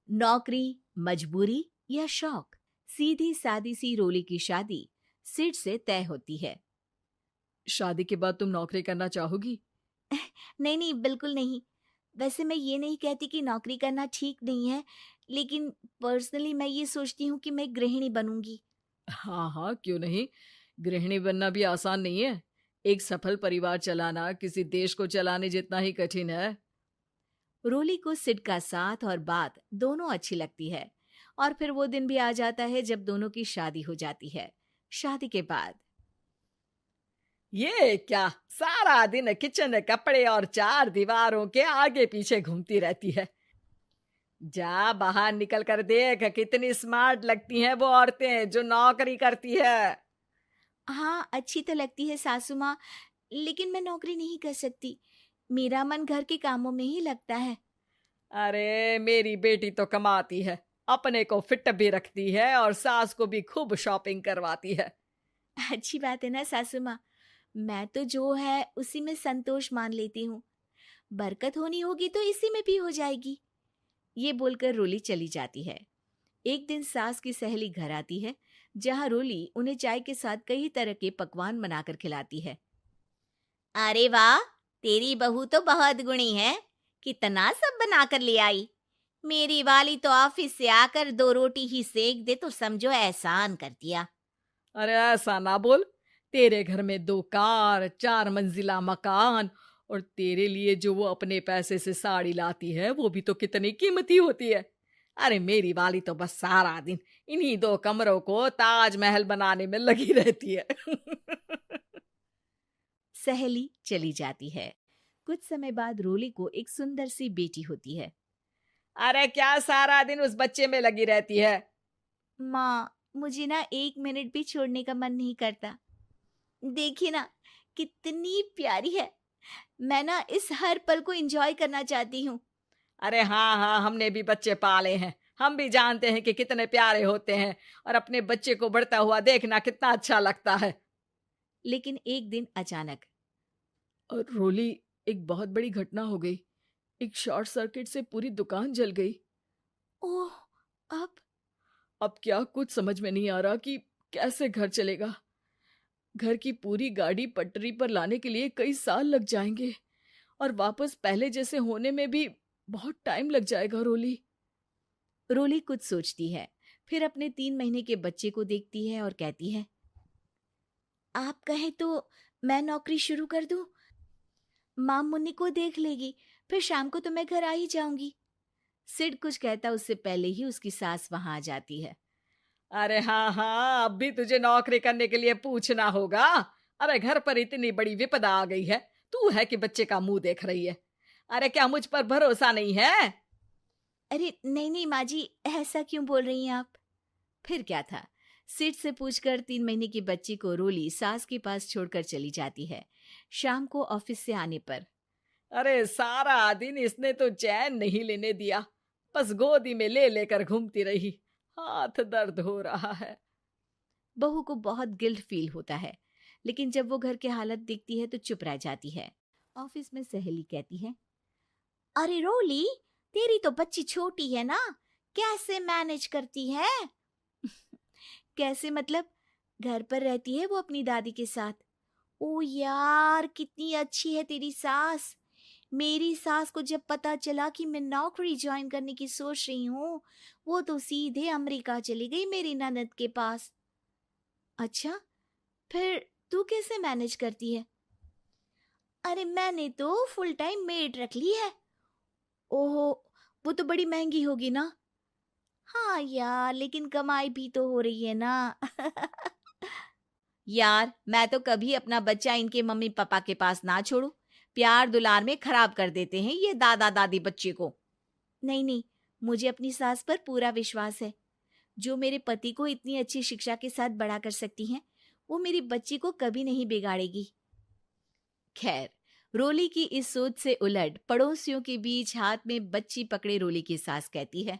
नौकरी, मजबूरी या शौक, सीधी सादी सी रोली की शादी सिड से तय होती है। शादी के बाद तुम नौकरी करना चाहोगी? नहीं नहीं, बिल्कुल नहीं। वैसे मैं ये नहीं कहती कि नौकरी करना ठीक नहीं है, लेकिन पर्सनली मैं ये सोचती हूँ कि मैं गृहिणी बनूंगी। हाँ हाँ, क्यों नहीं। गृहिणी बनना भी आसान नहीं है। एक सफल परिवार चलाना किसी देश को चलाने जितना ही कठिन है। रोली को सिड का साथ और बात दोनों अच्छी लगती है, और फिर वो दिन भी आ जाता है जब दोनों की शादी हो जाती है। शादी के बाद ये क्या, सारा दिन किचन कपड़े और चार दीवारों के आगे पीछे घूमती रहती है। जा बाहर निकल कर देख, कितनी स्मार्ट लगती हैं वो औरतें जो नौकरी करती है। हाँ, अच्छी तो लगती है सासू माँ, लेकिन मैं नौकरी नहीं कर सकती। मेरा मन घर के कामों में ही लगता है। अरे मेरी बेटी तो कमाती है, अपने को फिट भी रखती है और सास को भी खूब शॉपिंग करवाती है। अच्छी बात है ना सासू माँ। मैं तो जो है उसी में संतोष मान लेती हूँ। बरकत होनी होगी तो इसी में भी हो जाएगी। ये बोलकर रोली चली जाती है। एक दिन सास की सहेली घर आती है, जहाँ रोली उन्हें चाय के साथ कई तरह के पकवान बनाकर खिलाती है। अरे वाह, तेरी बहू तो बहुत गुणी है। कितना सब बनाकर ले आई। मेरी वाली तो ऑफिस से आकर 2 रोटी ही सेक दे तो समझो एहसान कर दिया। अरे ऐसा ना बोल। तेरे घर में 2 कार, 4 मंजिला मकान, और तेरे लिए जो वो अपने पैसे से साड़ी लाती है वो भी तो कितनी कीमती होती है। अरे मेरी वाली तो बस सारा दिन इन्हीं 2 कमरों को ताजमहल बनाने में लगी रहती है। सहेली चली जाती है। कुछ समय बाद रोली को एक सुंदर सी बेटी होती है। अरे क्या सारा दिन उस बच्चे में लगी रहती है। माँ, मुझे ना 1 मिनट भी छोड़ने का मन नहीं करता। देखिए ना, कितनी प्यारी है। मैं ना इस हर पल को एंजॉय करना चाहती हूँ। अरे हाँ हाँ, हमने भी बच्चे पाले हैं, हम भी जानते हैं कि कितने प्यारे होते हैं, और अपने बच्चे को बढ़ता हुआ देखना कितना अच्छा लगता है। लेकिन एक दिन अचानक और रोली, एक बहुत बड़ी घटना हो गई। एक शॉर्ट सर्किट से पूरी दुकान जल गई। ओह, अब अब क्या कुछ समझ में नहीं आ रहा कि कैसे घर चलेगा। घर की पूरी गाड़ी पटरी पर लाने के लिए कई साल लग जाएंगे, और वापस पहले जैसे होने में भी बहुत टाइम लग जाएगा। रोली रोली कुछ सोचती है, फिर अपने 3 महीने के बच्चे को देखती है और कहती है, आप कहें तो मैं नौकरी शुरू कर दूं? माँ मुन्नी को देख लेगी, फिर शाम को तो मैं घर आ ही जाऊंगी। सिड कुछ कहता उससे पहले ही उसकी सास वहां आ जाती है। अरे हाँ हाँ, अब भी तुझे नौकरी करने के लिए पूछना होगा। अरे घर पर इतनी बड़ी विपदा आ गई है, तू है कि बच्चे का मुंह देख रही है। अरे क्या मुझ पर भरोसा नहीं है? अरे नहीं नहीं माँ जी, ऐसा क्यों बोल रही हैं आप? फिर क्या था, सिड से पूछकर 3 महीने की बच्ची को रोली सास के पास छोड़कर चली जाती है। शाम को ऑफिस से आने पर अरे सारा दिन इसने तो चैन नहीं लेने दिया, बस गोदी में ले लेकर घूमती रही। हाथ दर्द हो रहा है। बहू को बहुत गिल्ट फील होता है, लेकिन जब वो घर की हालत देखती है तो चुप रह जाती है। ऑफिस में सहेली कहती है, अरे रोली, तेरी तो बच्ची छोटी है ना, कैसे मैनेज करती है? कैसे मतलब? घर पर रहती है वो अपनी दादी के साथ। ओ यार, कितनी अच्छी है तेरी सास। मेरी सास को जब पता चला कि मैं नौकरी ज्वाइन करने की सोच रही हूँ, वो तो सीधे अमेरिका चली गई मेरी ननद के पास। अच्छा, फिर तू कैसे मैनेज करती है? अरे मैंने तो फुल टाइम मेड रख ली है। ओहो, वो तो बड़ी महंगी होगी ना? हाँ यार, लेकिन कमाई भी तो हो रही है ना। यार, मैं तो कभी अपना बच्चा इनके मम्मी पापा के पास ना छोड़ू। प्यार दुलार में खराब कर देते हैं ये दादा दादी बच्चे को। नहीं नहीं, मुझे अपनी सास पर पूरा विश्वास है। जो मेरे पति को इतनी अच्छी शिक्षा के साथ बड़ा कर सकती हैं, वो मेरी बच्ची को कभी नहीं बिगाड़ेगी। खैर, रोली की इस सोच से उलट पड़ोसियों के बीच हाथ में बच्ची पकड़े रोली की सास कहती है,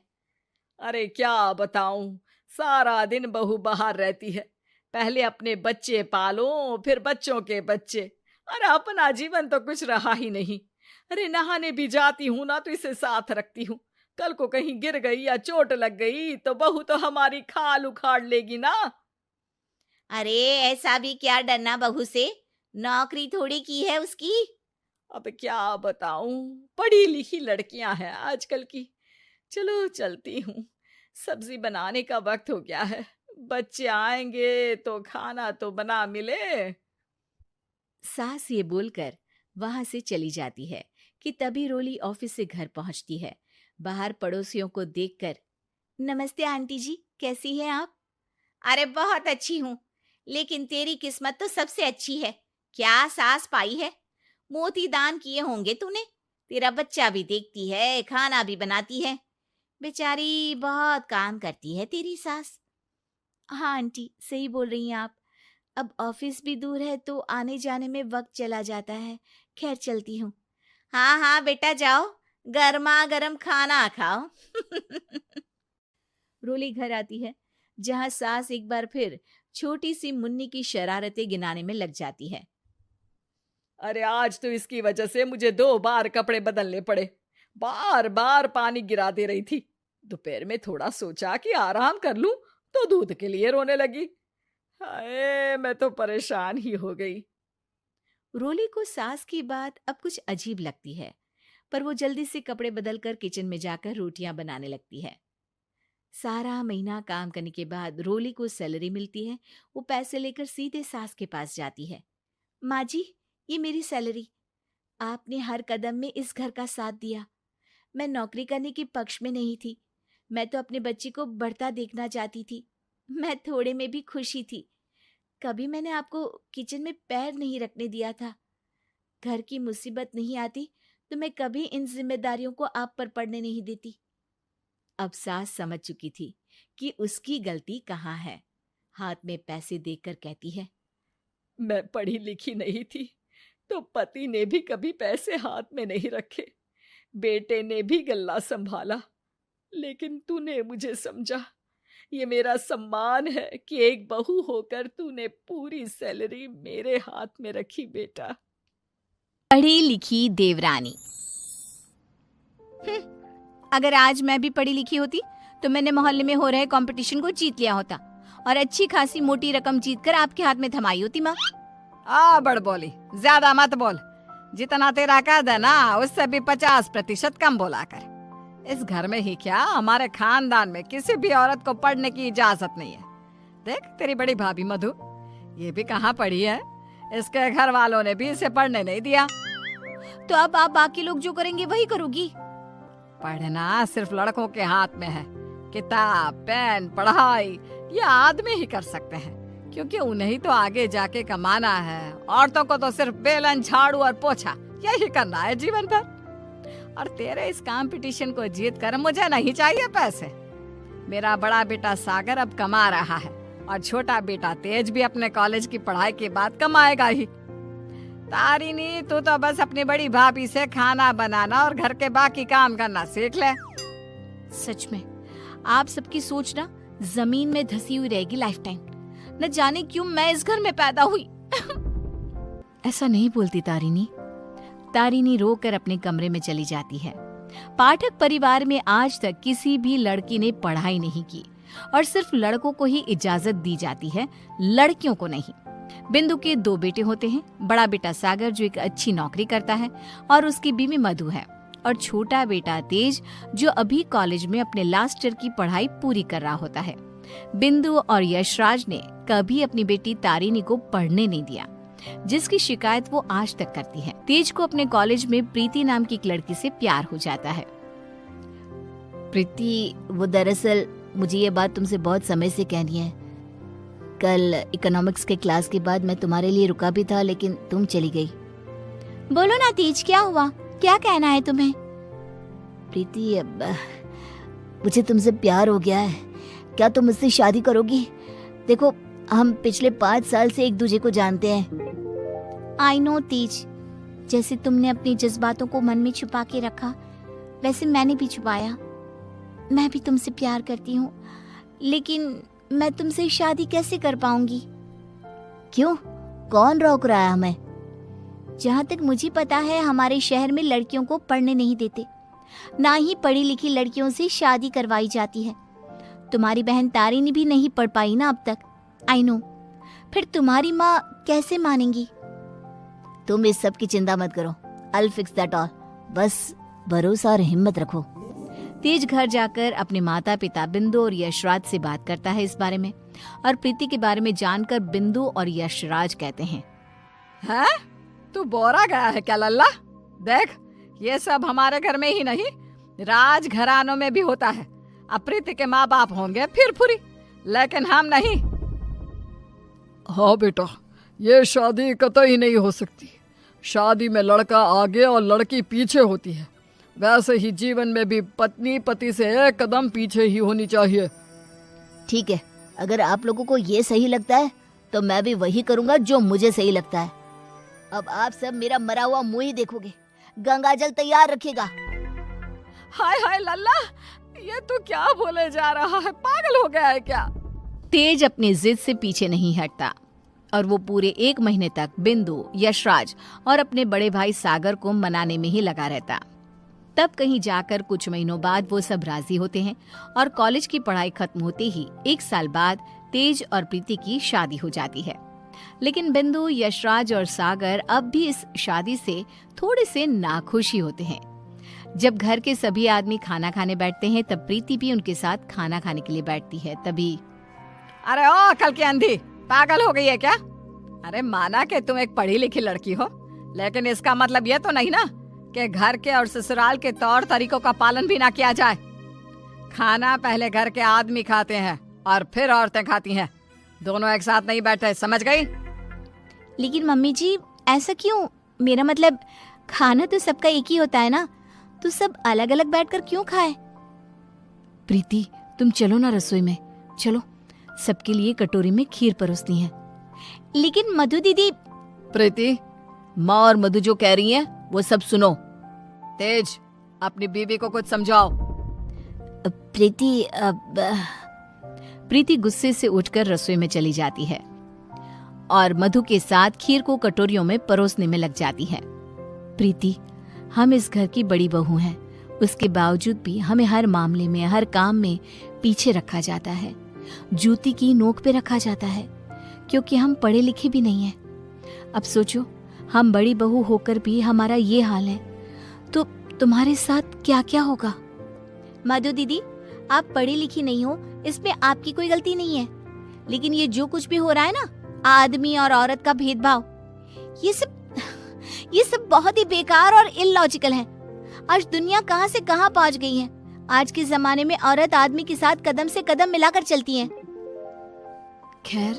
अरे क्या बताऊं, सारा दिन बहू बाहर रहती है। पहले अपने बच्चे पालो, फिर बच्चों के बच्चे। अरे अपना जीवन तो कुछ रहा ही नहीं। अरे नहाने भी जाती हूं ना तो इसे साथ रखती हूँ, कल को कहीं गिर गई या चोट लग गई तो बहू तो हमारी खाल उखाड़ लेगी ना। अरे ऐसा भी क्या डरना बहू से, नौकरी थोड़ी की है उसकी। अब क्या बताऊं, पढ़ी लिखी लड़कियां हैं आजकल की। चलो चलती हूँ, सब्जी बनाने का वक्त हो गया है। बच्चे आएंगे तो खाना तो बना मिले। सास ये बोलकर वहां से चली जाती है कि तभी रोली ऑफिस से घर पहुंचती है। बाहर पड़ोसियों को देखकर, नमस्ते आंटी जी, कैसी हैं आप? अरे बहुत अच्छी हूँ, लेकिन तेरी किस्मत तो सबसे अच्छी है। क्या सास पाई है, मोती दान किए होंगे तूने। तेरा बच्चा भी देखती है, खाना भी बनाती है। बेचारी बहुत काम करती है तेरी सास। हाँ आंटी, सही बोल रही हैं आप। अब ऑफिस भी दूर है तो आने जाने में वक्त चला जाता है। खैर चलती हूँ। हाँ हाँ बेटा जाओ, गर्मा गर्म खाना खाओ। रोली घर आती है, जहाँ सास एक बार फिर छोटी सी मुन्नी की शरारतें गिनाने में लग जाती है। अरे आज तो इसकी वजह से मुझे 2 बार कपड़े बदलने पड़े। बार बार पानी गिरा दे रही थी। दोपहर में थोड़ा सोचा कि आराम कर लूं तो दूध के लिए रोने लगी। हाय, मैं तो परेशान ही हो गई। रोली को सास की बात अब कुछ अजीब लगती है, पर वो जल्दी से कपड़े बदलकर किचन में जाकर रोटियां बनाने लगती है। सारा महीना काम करने के बाद रोली को सैलरी मिलती है। वो पैसे लेकर सीधे सास के पास जाती है। माँ जी, ये मेरी सैलरी। आपने हर कदम में इस घर का साथ दिया। मैं नौकरी करने के पक्ष में नहीं थी, मैं तो अपने बच्चे को बढ़ता देखना चाहती थी। मैं थोड़े में भी खुशी थी। कभी मैंने आपको किचन में पैर नहीं रखने दिया था। घर की मुसीबत नहीं आती तो मैं कभी इन जिम्मेदारियों को आप पर पड़ने नहीं देती। अब सास समझ चुकी थी कि उसकी गलती कहाँ है। हाथ में पैसे देखकर कहती है, मैं पढ़ी लिखी नहीं थी तो पति ने भी कभी पैसे हाथ में नहीं रखे, बेटे ने भी गल्ला संभाला, लेकिन तूने मुझे समझा। ये मेरा सम्मान है कि एक बहू होकर तूने पूरी सैलरी मेरे हाथ में रखी बेटा। पढ़ी लिखी देवरानी। अगर आज मैं भी पढ़ी लिखी होती तो मैंने मोहल्ले में हो रहे कंपटीशन को जीत लिया होता और अच्छी खासी मोटी रकम जीतकर आपके हाथ में थमाई होती। माँ बड़ बोली, ज्यादा मत बोल। जितना तेरा कद है ना उससे भी 50% कम बोला कर। इस घर में ही क्या, हमारे खानदान में किसी भी औरत को पढ़ने की इजाजत नहीं है। देख तेरी बड़ी भाभी मधु, ये भी कहाँ पढ़ी है, इसके घर वालों ने भी इसे पढ़ने नहीं दिया। तो अब आप बाकी लोग जो करेंगे वही करोगी। पढ़ना सिर्फ लड़कों के हाथ में है। किताब, पेन, पढ़ाई ये आदमी ही कर सकते हैं, क्योंकि उन्हें तो आगे जाके कमाना है। औरतों को तो सिर्फ बेलन, झाड़ू और पोछा यही करना है जीवन भर। और तेरे इस कंपटीशन को जीत कर मुझे नहीं चाहिए पैसे। मेरा बड़ा बेटा सागर अब कमा रहा है और छोटा बेटा तेज भी अपने कॉलेज की पढ़ाई के बाद कमाएगा ही। तारिनी, तू तो बस अपनी बड़ी भाभी से खाना बनाना और घर के बाकी काम करना सीख ले। सच में आप सबकी सोच ना जमीन में धसी हुई रहेगी लाइफ टाइम। न जाने क्यों मैं इस घर में पैदा हुई। ऐसा नहीं बोलती तारिनी। तारिनी रोकर अपने कमरे में चली जाती है। पाठक परिवार में आज तक किसी भी लड़की ने पढ़ाई नहीं की और सिर्फ लड़कों को ही इजाजत दी जाती है, लड़कियों को नहीं। बिंदु के 2 बेटे होते हैं। बड़ा बेटा सागर जो एक अच्छी नौकरी करता है और उसकी बीवी मधु है, और छोटा बेटा तेज जो अभी कॉलेज में अपने लास्ट ईयर की पढ़ाई पूरी कर रहा होता है। बिंदु और यशराज ने कभी अपनी बेटी तारिनी को पढ़ने नहीं दिया, जिसकी शिकायत वो आज तक करती है। तेज को अपने कॉलेज में प्रीति नाम की एक लड़की से प्यार हो जाता है। प्रीति, वो दरअसल मुझे ये बात तुमसे बहुत समय से कहनी है। कल इकोनॉमिक्स के क्लास के बाद मैं तुम्हारे लिए रुका भी था, लेकिन तुम चली गई। बोलो ना तेज, क्या हुआ, क्या कहना है तुम्हें? प्रीति, अब मुझे तुमसे प्यार हो गया है। क्या तुम मुझसे शादी करोगी? देखो, हम पिछले 5 साल से एक दूसरे को जानते हैं। आई नो तेज, जैसे तुमने अपनी जज्बातों को मन में छुपा के रखा, वैसे मैंने भी छुपाया। मैं भी तुमसे प्यार करती हूँ, लेकिन मैं तुमसे शादी कैसे कर पाऊंगी? क्यों, कौन रोक रहा है हमें? जहाँ तक मुझे पता है, हमारे शहर में लड़कियों को पढ़ने नहीं देते। ना ही पढ़ी लिखी लड़कियों से शादी करवाई जाती है। तुम्हारी बहन तारिनी भी नहीं पढ़ पाई ना अब तक। I know. फिर तुम्हारी माँ कैसे मानेंगी? तुम इस सब की चिंता मत करो, I'll fix that all। बस भरोसा और हिम्मत रखो। तेज घर जाकर अपने माता पिता बिंदु और यशराज से बात करता है इस बारे में, और प्रीति के बारे में जानकर बिंदु और यशराज कहते हैं, हैं? तू बोरा गया है क्या लल्ला? देख, ये सब हमारे घर में ही नहीं, राज घरानों में भी होता है। अब प्रीति के माँ बाप होंगे फिर फुरी, लेकिन हम नहीं। हाँ बेटा, ये शादी कतई नहीं हो सकती। शादी में लड़का आगे और लड़की पीछे होती है। वैसे ही जीवन में भी पत्नी पति से एक कदम पीछे ही होनी चाहिए। ठीक है, अगर आप लोगों को ये सही लगता है तो मैं भी वही करूंगा जो मुझे सही लगता है। अब आप सब मेरा मरा हुआ मुंह ही देखोगे। गंगाजल तैयार रखिएगा। हाय हाय लल्ला, ये तू क्या बोले जा रहा है? पागल हो गया है क्या? तेज अपनी जिद से पीछे नहीं हटता और वो पूरे 1 महीने तक बिंदु, यशराज और अपने बड़े भाई सागर को मनाने में ही लगा रहता। तब कहीं जाकर कुछ महीनों बाद वो सब राजी होते हैं और कॉलेज की पढ़ाई खत्म होते ही 1 साल बाद तेज और प्रीति की शादी हो जाती है। लेकिन बिंदु, यशराज और सागर अब भी इस शादी से थोड़े से नाखुश ही होते हैं। जब घर के सभी आदमी खाना खाने बैठते हैं तब प्रीति भी उनके साथ खाना खाने के लिए बैठती है। तभी अरे ओ कल की अंधी, पागल हो गई है क्या? अरे माना कि तुम एक पढ़ी लिखी लड़की हो, लेकिन इसका मतलब ये तो नहीं ना कि घर के और ससुराल के तौर तरीकों का पालन भी ना किया जाए। खाना पहले घर के आदमी खाते हैं और फिर औरतें खाती हैं, दोनों एक साथ नहीं बैठे, समझ गई? लेकिन मम्मी जी, ऐसा क्यों? मेरा मतलब खाना तो सबका एक ही होता है ना, तो सब अलग अलग बैठकर क्यों खाए? प्रीति, तुम चलो ना रसोई में, चलो, सबके लिए कटोरी में खीर परोसनी है। लेकिन मधु दीदी। प्रीति, माँ और मधु जो कह रही हैं वो सब सुनो। तेज, अपनी बीवी को कुछ समझाओ। प्रीति गुस्से से उठकर रसोई में चली जाती है और मधु के साथ खीर को कटोरियों में परोसने में लग जाती है। प्रीति, हम इस घर की बड़ी बहू हैं, उसके बावजूद भी हमें हर मामले में, हर काम में पीछे रखा जाता है, जूती की नोक पे रखा जाता है, क्योंकि हम पढ़े लिखे भी नहीं हैं। अब सोचो, हम बड़ी बहू होकर भी हमारा ये हाल है, तो तुम्हारे साथ क्या क्या होगा? मधु दीदी, आप पढ़ी लिखी नहीं हो, इसमें आपकी कोई गलती नहीं है, लेकिन ये जो कुछ भी हो रहा है ना, आदमी और औरत का भेदभाव, ये सब बहुत ही बेकार और इलॉजिकल है। आज दुनिया कहां से कहां पहुंच गई है। आज के जमाने में औरत आदमी के साथ कदम से कदम मिलाकर चलती हैं। खैर,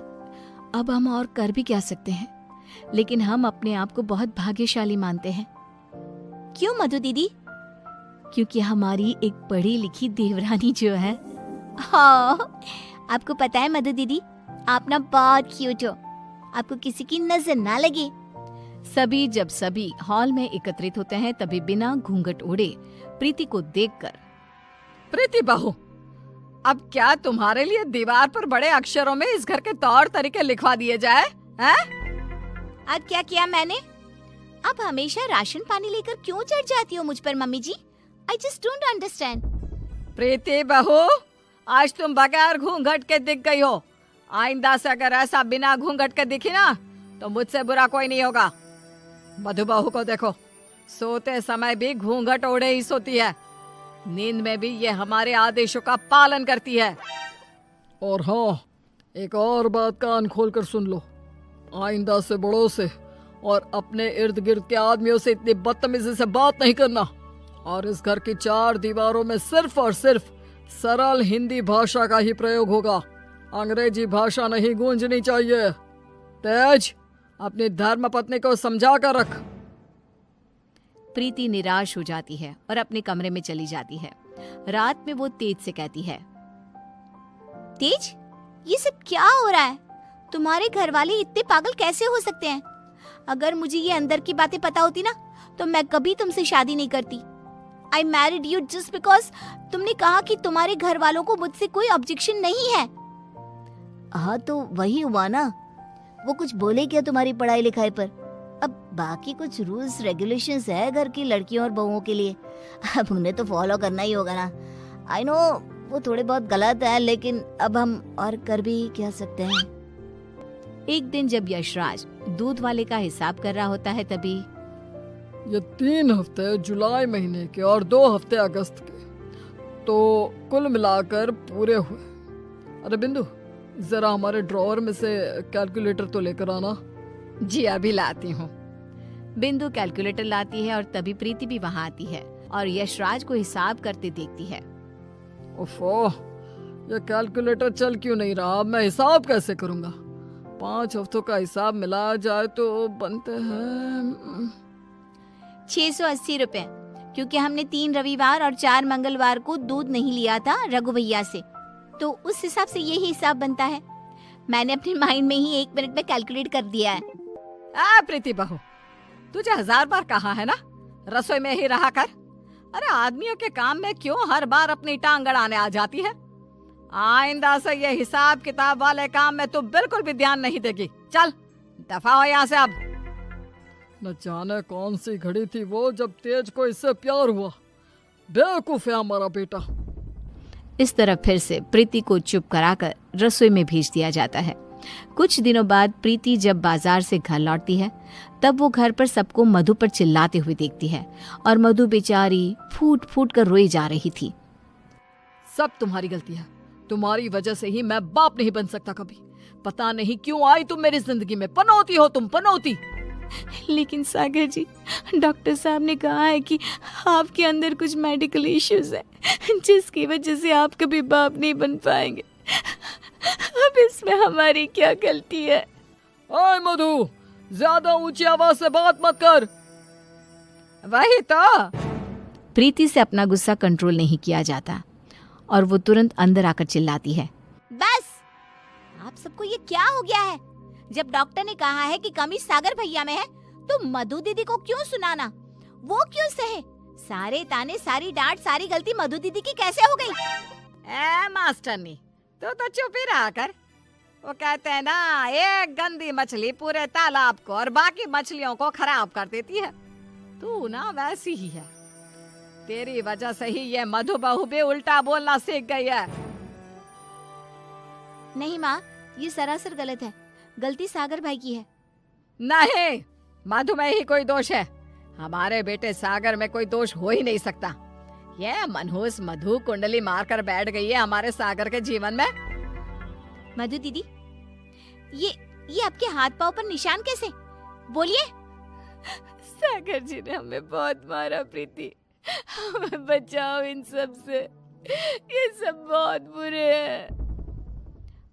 अब हम और कर भी क्या सकते हैं, लेकिन हम अपने आप को बहुत भाग्यशाली मानते हैं। क्यों मधु दीदी? क्योंकि हमारी एक पढ़ी लिखी देवरानी जो है। हाँ, आपको पता है मधु दीदी, आप ना बहुत क्यूट हो, आपको किसी की नजर ना लगे। जब सभी हॉल में एकत्रित होते हैं तभी बिना घूंघट ओढ़े प्रीति को देखकर, प्रीति बहू, अब क्या तुम्हारे लिए दीवार पर बड़े अक्षरों में इस घर के तौर तरीके लिखवा दिए जाए? हैं? अब क्या किया मैंने? आप हमेशा राशन पानी लेकर क्यों चढ़ जाती हो मुझ पर मम्मी जी? I just don't understand। Preeti बहू, आज तुम बगैर घूंघट के दिख गई हो। आइंदा से अगर ऐसा बिना घूंघट के दिखी ना तो मुझसे बुरा कोई नहीं होगा। मधु बहू को देखो, सोते समय भी घूंघट ओढ़े ही सोती है, नींद में भी ये हमारे आदेशों का पालन करती है। और हाँ, एक और बात कान खोलकर सुन लो, आइंदा से बड़ों से और अपने इर्द गिर्द के आदमियों से इतनी बदतमीजी से बात नहीं करना, और इस घर की 4 दीवारों में सिर्फ और सिर्फ सरल हिंदी भाषा का ही प्रयोग होगा, अंग्रेजी भाषा नहीं गूंजनी चाहिए। तेज, अपनी धर्म पत्नी को समझा कर रख। प्रीति निराश हो जाती है और अपने कमरे में चली जाती है। रात में वो तेज से कहती है, तेज, ये सब क्या हो रहा है? तुम्हारे घर वाले इतने पागल कैसे हो सकते हैं? अगर मुझे ये अंदर की बातें पता होती ना तो मैं कभी तुमसे शादी नहीं करती। I married you just because तुमने कहा कि तुम्हारे घर वालों को मुझसे कोई ऑब्जेक्शन नहीं है। हाँ, तो वही हुआ ना, वो कुछ बोले क्या तुम्हारी पढ़ाई लिखाई पर? अब बाकी कुछ रूल्स रेगुलेशंस है घर की लड़कियों और बहुओं के लिए, अब उन्हें तो फॉलो करना ही होगा ना। आई नो वो थोड़े बहुत गलत है, लेकिन अब हम और कर भी क्या सकते हैं। एक दिन जब यशराज दूध वाले का हिसाब कर रहा होता है तभी ये 3 हफ्ते जुलाई महीने के और 2 हफ्ते अगस्त के, तो कुल मिलाकर पूरे हुए। अरे बिंदु, जरा हमारे ड्रॉअर में से कैलकुलेटर तो लेकर आना। जी अभी लाती हूँ। बिंदु कैलकुलेटर लाती है और तभी प्रीति भी वहाँ आती है और यशराज को हिसाब करते देखती है। ओफो, ये कैलकुलेटर चल क्यों नहीं रहा? अब मैं हिसाब कैसे करूंगा? 5 हफ्तों का हिसाब मिलाया जाए तो बनते हैं 680 रुपए, क्योंकि हमने 3 रविवार और 4 मंगलवार को दूध नहीं लिया था रघु भैया से, तो उस हिसाब से यही हिसाब बनता है। मैंने अपने माइंड में ही 1 मिनट में कैलकुलेट कर दिया है। प्रीति बहू, तुझे 1000 बार कहा है ना रसोई में ही रहा कर। अरे आदमियों के काम में क्यों हर बार अपनी टांग अड़ाने आ जाती है? आइंदा से ये हिसाब किताब वाले काम में तू बिल्कुल भी ध्यान नहीं देगी। चल दफा हो यहाँ से अब। न जाने कौन सी घड़ी थी वो जब तेज को इससे प्यार हुआ। बेवकूफ है हमारा बेटा। इस तरह फिर से प्रीति को चुप कराकर रसोई में भेज दिया जाता है। कुछ दिनों बाद प्रीति जब बाजार से घर लौटती है तब वो घर पर सबको मधु पर चिल्लाते हुए देखती है और मधु बेचारी फूट फूट कर रोई जा रही थी। सब तुम्हारी गलती है, तुम्हारी वजह से ही मैं बाप नहीं बन सकता कभी। पता नहीं क्यों आई तुम मेरी जिंदगी में। पनौती हो तुम, पनौती। लेकिन सागर जी, डॉक्टर साहब ने कहा है कि आपके अंदर कुछ मेडिकल इश्यूज है जिसकी वजह से आप कभी बाप नहीं बन पाएंगे। अब इसमें हमारी क्या गलती है? ओए मधु, ज्यादा ऊंची आवाज से बात मत कर। वही तो। प्रीति से अपना गुस्सा कंट्रोल नहीं किया जाता और वो तुरंत अंदर आकर चिल्लाती है, बस आप सबको ये क्या हो गया है? जब डॉक्टर ने कहा है कि कमी सागर भैया में है तो मधु दीदी को क्यों सुनाना? वो क्यों सहे? सारे ताने, सारी डांट, सारी गलती मधु दीदी की कैसे हो गई? मास्टरनी, तो चुप ही रहा कर। वो कहते हैं ना, एक गंदी मछली पूरे तालाब को और बाकी मछलियों को खराब कर देती है। तू ना वैसी ही है। तेरी वजह से ही ये मधु बहू भी उल्टा बोलना सीख गई है। नहीं माँ, ये सरासर गलत है। गलती सागर भाई की है। नहीं, मधु में ही कोई दोष है। हमारे बेटे सागर में कोई दोष हो ही नहीं सकता। ये मनहूस मधु कुंडली मारकर बैठ गई है हमारे सागर के जीवन में। मधु दीदी, ये आपके हाथ पांव पर निशान कैसे? बोलिए। सागर जी ने हमें बहुत मारा प्रीति, हमें बचाओ इन सब से, ये सब बहुत बुरे हैं।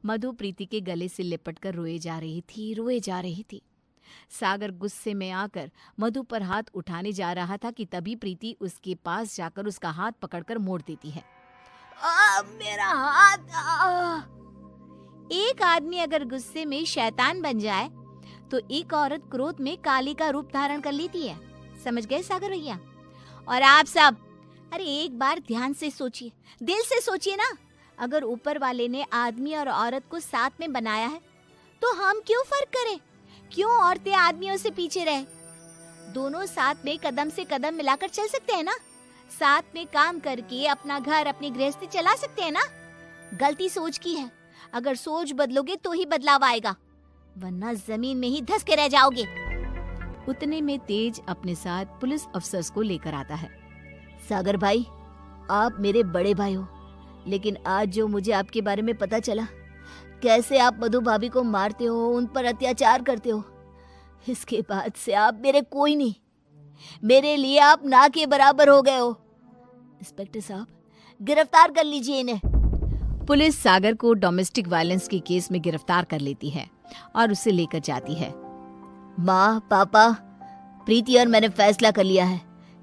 मधु प्रीति के गले से लिपटकर रोए जा रही थी। सागर गुस्से में आकर मधु पर हाथ उठाने जा रहा था कि तभी प्रीति उसके पास जाकर उसका हाथ पकड़कर मोड़ देती है। मेरा हाथ! एक आदमी अगर गुस्से में शैतान बन जाए तो एक औरत क्रोध में काली का रूप धारण कर लेती है। समझ गए सागर भैया? और आप सब, अरे एक बार ध्यान से सोचिए, दिल से सोचिए ना। अगर ऊपर वाले ने आदमी और औरत को साथ में बनाया है तो हम क्यों फर्क करें? क्यों औरतें आदमियों से पीछे रहे? दोनों साथ में कदम से कदम मिलाकर चल सकते हैं ना। साथ में काम करके अपना घर, अपनी गृहस्थी चला सकते हैं ना। गलती सोच की है, अगर सोच बदलोगे तो ही बदलाव आएगा, वरना जमीन में ही धंस के रह जाओगे। उतने में तेज अपने साथ पुलिस अफसर्स को लेकर आता है। सागर भाई, आप मेरे बड़े भाई हो, लेकिन आज जो मुझे आपके बारे में पता चला, कैसे आप मधु भाभी को मारते हो, उन पर अत्याचार करते हो, इसके बाद से आप मेरे कोई नहीं, मेरे लिए आप ना के बराबर हो गए हो। इंस्पेक्टर साहब, गिरफ्तार कर लीजिए इन्हें। पुलिस सागर को डोमेस्टिक वायलेंस के केस में गिरफ्तार कर लेती है और उसे लेकर जाती है। माँ, पापा, प्रीति और मैंने फैसला कर लिया है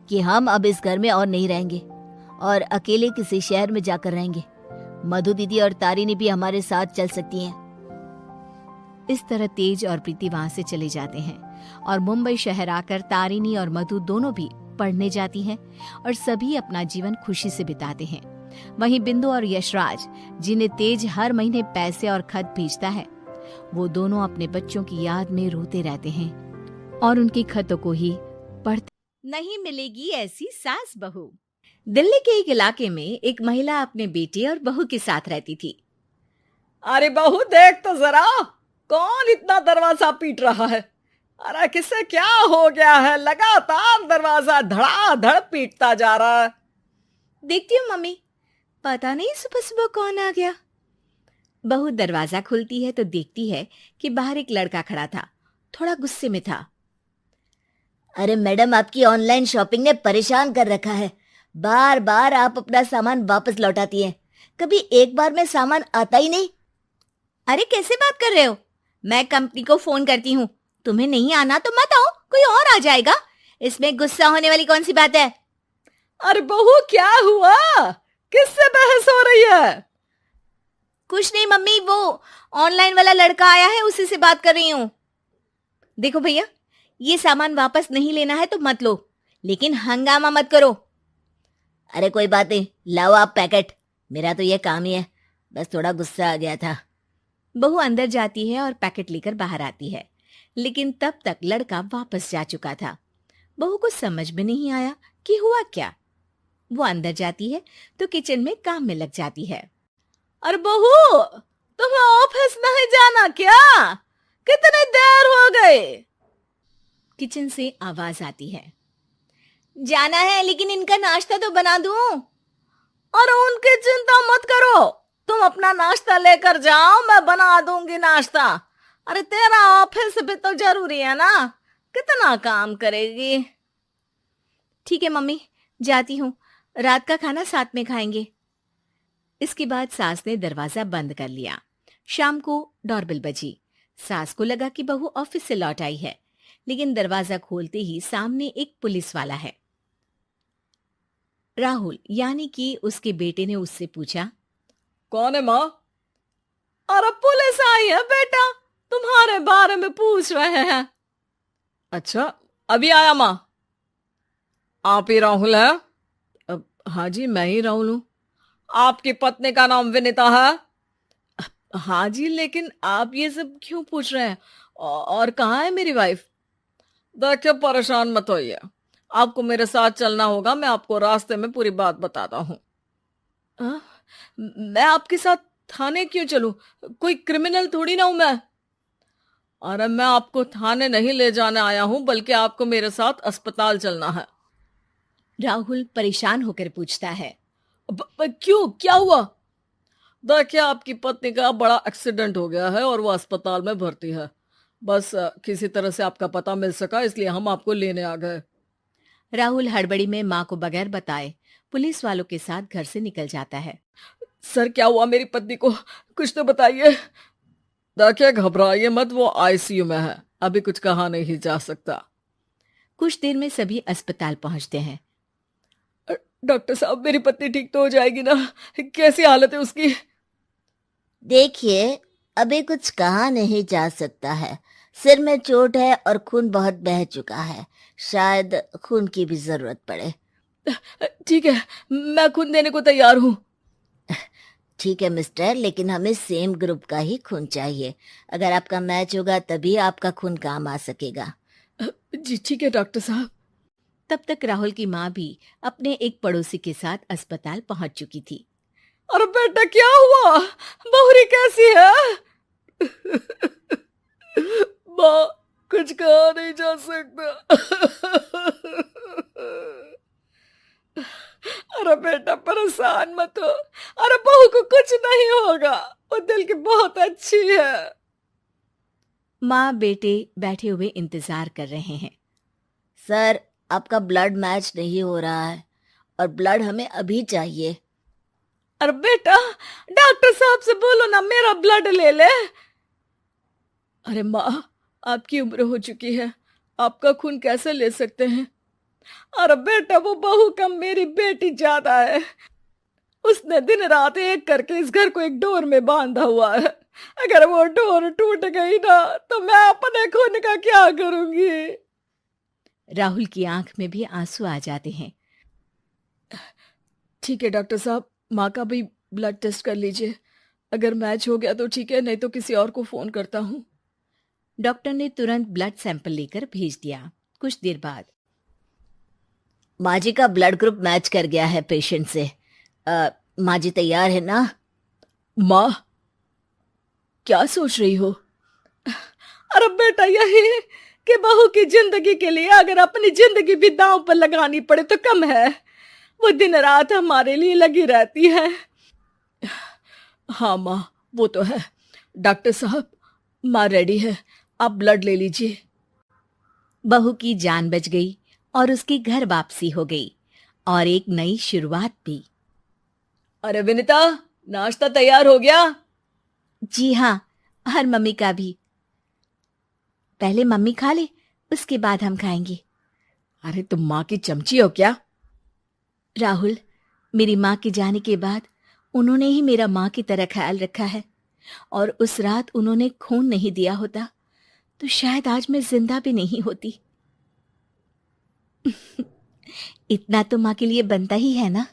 कि हम अब इस घर में और नहीं रहेंगे और अकेले किसी शहर में जाकर रहेंगे। मधु दीदी और तारिनी भी हमारे साथ चल सकती हैं। इस तरह तेज और प्रीति वहां से चले जाते हैं और मुंबई शहर आकर तारिनी और मधु दोनों भी पढ़ने जाती हैं और सभी अपना जीवन खुशी से बिताते हैं। वहीं बिंदु और यशराज, जिन्हें तेज हर महीने पैसे और खत भेजता है, वो दोनों अपने बच्चों की याद में रोते रहते हैं और उनकी खतों को ही पढ़ते। नहीं मिलेगी ऐसी सास बहू। दिल्ली के एक इलाके में एक महिला अपने बेटे और बहू के साथ रहती थी। अरे बहू देख तो जरा, कौन इतना दरवाजा पीट रहा है? अरे किसे क्या हो गया है? लगातार दरवाजा धड़ाधड़ पीटता जा रहा है। देखती हूँ मम्मी, पता नहीं सुबह सुबह कौन आ गया। बहू दरवाजा खोलती है तो देखती है कि बाहर एक लड़का खड़ा था, थोड़ा गुस्से में था। अरे मैडम, आपकी ऑनलाइन शॉपिंग ने परेशान कर रखा है। बार बार आप अपना सामान वापस लौटाती हैं, कभी एक बार में सामान आता ही नहीं। अरे कैसे बात कर रहे हो? मैं कंपनी को फोन करती हूँ, तुम्हें नहीं आना तो मत आओ, कोई और आ जाएगा। इसमें गुस्सा होने वाली कौन सी बात है? अरे बहू क्या हुआ? किससे बहस हो रही है? कुछ नहीं मम्मी, वो ऑनलाइन वाला लड़का आया है, उसी से बात कर रही हूँ। देखो भैया, ये सामान वापस नहीं लेना है तो मत लो, लेकिन हंगामा मत करो। अरे कोई बात नहीं, लाओ आप पैकेट, मेरा तो ये काम ही है, बस थोड़ा गुस्सा आ गया था। बहू अंदर जाती है और पैकेट लेकर बाहर आती है, लेकिन तब तक लड़का वापस जा चुका था। बहू को समझ में नहीं आया कि हुआ क्या। वो अंदर जाती है तो किचन में काम में लग जाती है। अरे बहू, तुम्हें ऑफिस नहीं जाना क्या? कितनी देर हो गई? किचन से आवाज आती है। जाना है, लेकिन इनका नाश्ता तो बना दूं। और उनकी चिंता मत करो, तुम अपना नाश्ता लेकर जाओ, मैं बना दूंगी नाश्ता। अरे तेरा ऑफिस भी तो जरूरी है ना, कितना काम करेगी। ठीक है मम्मी, जाती हूँ, रात का खाना साथ में खाएंगे। इसके बाद सास ने दरवाजा बंद कर लिया। शाम को डोरबेल बजी। सास को लगा कि बहू ऑफिस से लौट आई है, लेकिन दरवाजा खोलते ही सामने एक पुलिस वाला है। राहुल यानी कि उसके बेटे ने उससे पूछा, कौन है माँ? अरे पुलिस आई है बेटा, तुम्हारे बारे में पूछ रहे हैं। अच्छा, अभी आया माँ। आप ही राहुल है? हाँ जी, मैं ही राहुल हूँ। आपकी पत्नी का नाम विनीता है? हाँ जी, लेकिन आप ये सब क्यों पूछ रहे हैं? और कहाँ है मेरी वाइफ? देखिए, परेशान मत होइए, आपको मेरे साथ चलना होगा, मैं आपको रास्ते में पूरी बात बताता हूँ। मैं आपके साथ थाने क्यों चलूं? कोई क्रिमिनल थोड़ी ना हूं मैं। अरे मैं आपको थाने नहीं ले जाने आया हूं, बल्कि आपको मेरे साथ अस्पताल चलना है। राहुल परेशान होकर पूछता है। क्यों, क्या हुआ? देखिए, आपकी पत्नी का बड़ा एक्सीडेंट हो गया है और वो अस्पताल में भर्ती है। बस किसी तरह से आपका पता मिल सका, इसलिए हम आपको लेने आ गए। राहुल हड़बड़ी में माँ को बगैर बताए पुलिस वालों के साथ घर से निकल जाता है। सर, क्या हुआ मेरी पत्नी को? कुछ तो बताइए। देखिए, घबराइए मत, वो आईसीयू में है, अभी कुछ कहा नहीं जा सकता। कुछ देर में सभी अस्पताल पहुंचते हैं। डॉक्टर साहब, मेरी पत्नी ठीक तो हो जाएगी ना? कैसी हालत है उसकी? देखिए, अभी कुछ कहा नहीं जा सकता है, सिर में चोट है और खून बहुत बह चुका है, शायद खून की भी जरूरत पड़े। ठीक है, मैं खून देने को तैयार हूँ। ठीक है मिस्टर, लेकिन हमें सेम ग्रुप का ही खून चाहिए। अगर आपका मैच होगा तभी आपका खून काम आ सकेगा। जी ठीक है डॉक्टर साहब। तब तक राहुल की माँ भी अपने एक पड़ोसी के साथ अस्पताल पहुंच चुकी थी। अरे बेटा, क्या हुआ? बहुरी कैसी है? माँ, कुछ कहा नहीं जा सकता। अरे बेटा, परेशान मत हो, अरे बहू को कुछ नहीं होगा, वो दिल की बहुत अच्छी है। माँ बेटे बैठे हुए इंतजार कर रहे हैं। सर, आपका ब्लड मैच नहीं हो रहा है और ब्लड हमें अभी चाहिए। अरे बेटा, डॉक्टर साहब से बोलो ना मेरा ब्लड ले ले। अरे माँ, आपकी उम्र हो चुकी है, आपका खून कैसे ले सकते हैं? अरे बेटा, वो बहू कम मेरी बेटी ज्यादा है, उसने दिन रात एक करके इस घर को एक डोर में बांधा हुआ है। अगर वो डोर टूट गई ना तो मैं अपने खून का क्या करूंगी? राहुल की आंख में भी आंसू आ जाते हैं। ठीक है डॉक्टर साहब, माँ का भी ब्लड टेस्ट कर लीजिए, अगर मैच हो गया तो ठीक है, नहीं तो किसी और को फोन करता हूँ। डॉक्टर ने तुरंत ब्लड सैंपल लेकर भेज दिया। कुछ देर बाद माँ जी का ब्लड ग्रुप मैच कर गया है पेशेंट से। माँ जी तैयार है ना? माँ, क्या सोच रही हो? अरे बेटा, यही कि बहू की जिंदगी के लिए अगर अपनी जिंदगी भी दांव पर लगानी पड़े तो कम है। वो दिन रात हमारे लिए लगी रहती है। हाँ माँ, वो तो है। डॉक्टर साहब, माँ रेडी है, आप ब्लड ले लीजिए। बहू की जान बच गई और उसकी घर वापसी हो गई और एक नई शुरुआत भी। अरे विनीता, नाश्ता तैयार हो गया? जी हाँ, और मम्मी का भी। पहले मम्मी खा ले, उसके बाद हम खाएंगे। अरे तुम माँ की चमची हो क्या? राहुल, मेरी माँ के जाने के बाद उन्होंने ही मेरा माँ की तरह ख्याल रखा है, और उस रात उन्होंने खून नहीं दिया होता तो शायद आज मैं जिंदा भी नहीं होती। इतना तो माँ के लिए बनता ही है ना।